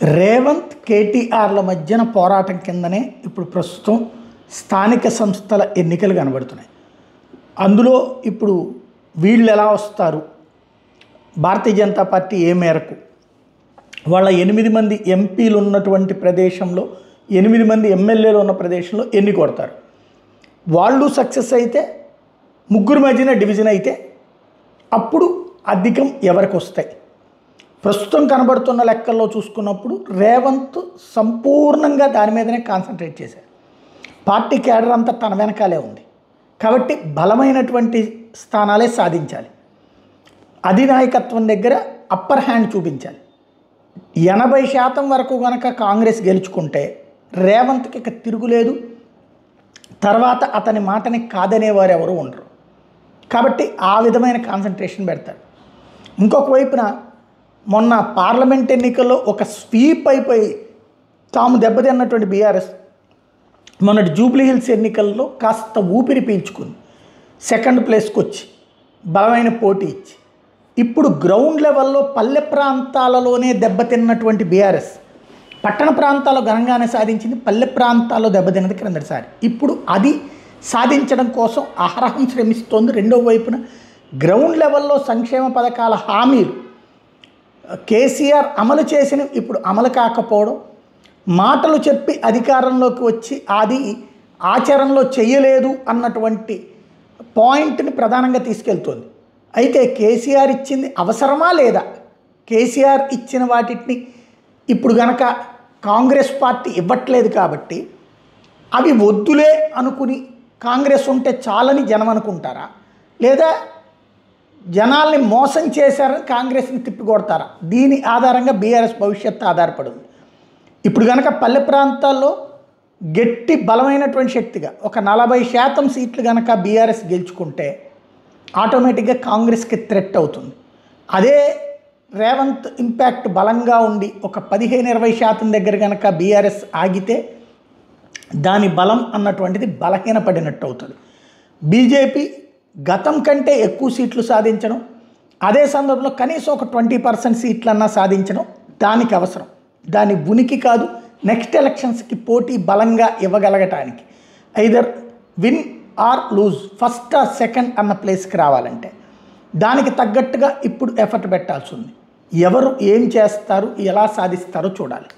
రేవంత్ కేటీఆర్ల మధ్యన పోరాటం కిందనే ఇప్పుడు ప్రస్తుతం స్థానిక సంస్థల ఎన్నికలు కనబడుతున్నాయి. అందులో ఇప్పుడు వీళ్ళు ఎలా వస్తారు, భారతీయ జనతా పార్టీ ఏ మేరకు వాళ్ళ 8 మంది ఎంపీలు ఉన్నటువంటి ప్రదేశంలో 8 మంది ఎమ్మెల్యేలు ఉన్న ప్రదేశంలో ఎన్ని కొడతారు, వాళ్ళు సక్సెస్ అయితే ముగ్గురు మధ్యన డివిజన్ అయితే అప్పుడు అధికం ఎవరికి వస్తాయి. ప్రస్తుతం కనబడుతున్న లెక్కల్లో చూసుకున్నప్పుడు రేవంత్ సంపూర్ణంగా దాని మీదనే కాన్సన్ట్రేట్ చేశారు. పార్టీ క్యాడర్ అంతా తన వెనకాలే ఉంది కాబట్టి బలమైనటువంటి స్థానాలే సాధించాలి. అధినాయకత్వం దగ్గర అప్పర్ హ్యాండ్ చూపించాలి. 80% వరకు కనుక కాంగ్రెస్ గెలుచుకుంటే రేవంత్కి ఇక తిరుగులేదు. తర్వాత అతని మాటని కాదనేవారు ఎవరు ఉండరు కాబట్టి ఆ విధమైన కాన్సన్ట్రేషన్ పెడతారు. ఇంకొక వైపున మొన్న పార్లమెంట్ ఎన్నికల్లో ఒక స్వీప్ అయిపోయి తాము దెబ్బతిన్నటువంటి బీఆర్ఎస్ మొన్నటి జూబ్లీ హిల్స్ ఎన్నికల్లో కాస్త ఊపిరి పీల్చుకుంది. సెకండ్ ప్లేస్కి వచ్చి బలమైన పోటీ ఇచ్చి ఇప్పుడు గ్రౌండ్ లెవెల్లో పల్లె ప్రాంతాలలోనే దెబ్బతిన్నటువంటి బీఆర్ఎస్ పట్టణ ప్రాంతాల్లో ఘనంగానే సాధించింది, పల్లె ప్రాంతాల్లో దెబ్బతిన్నది క్రిందటిసారి. ఇప్పుడు అది సాధించడం కోసం అహరహం శ్రమిస్తోంది. రెండో వైపున గ్రౌండ్ లెవెల్లో సంక్షేమ పథకాల హామీలు కేసీఆర్ అమలు చేసిన ఇప్పుడు అమలు కాకపోవడం, మాటలు చెప్పి అధికారంలోకి వచ్చి అది ఆచరణలో చేయలేదు అన్నటువంటి పాయింట్ని ప్రధానంగా తీసుకెళ్తోంది. అయితే కేసీఆర్ ఇచ్చింది అవసరమా లేదా, కేసీఆర్ ఇచ్చిన వాటిని ఇప్పుడు గనక కాంగ్రెస్ పార్టీ ఇవ్వట్లేదు కాబట్టి అవి వద్దులే అనుకుని కాంగ్రెస్ ఉంటే చాలని జనం అనుకుంటారా, లేదా జనాల్ని మోసం చేశారని కాంగ్రెస్ని తిప్పికొడతారా? దీని ఆధారంగా బీఆర్ఎస్ భవిష్యత్తు ఆధారపడింది. ఇప్పుడు కనుక పల్లె ప్రాంతాల్లో గట్టి బలమైనటువంటి శక్తిగా ఒక 40% సీట్లు కనుక బీఆర్ఎస్ గెలుచుకుంటే ఆటోమేటిక్గా కాంగ్రెస్కి థ్రెట్ అవుతుంది. అదే రేవంత్ ఇంపాక్ట్ బలంగా ఉండి ఒక 15-20% దగ్గర కనుక బీఆర్ఎస్ ఆగితే దాని బలం అన్నటువంటిది బలహీనపడినట్టు అవుతుంది. బీజేపీ గతం కంటే ఎక్కువ సీట్లు సాధించడం, అదే సందర్భంలో కనీసం ఒక 20% సీట్లన్నా సాధించడం దానికి అవసరం. దాని ఉనికి కాదు, నెక్స్ట్ ఎలక్షన్స్కి పోటీ బలంగా ఇవ్వగలగటానికి either win or lose, first or second అన్న ప్లేస్కి రావాలంటే దానికి తగ్గట్టుగా ఇప్పుడు ఎఫర్ట్ పెట్టాల్సి ఉంది. ఎవరు ఏం చేస్తారు, ఎలా సాధిస్తారో చూడాలి.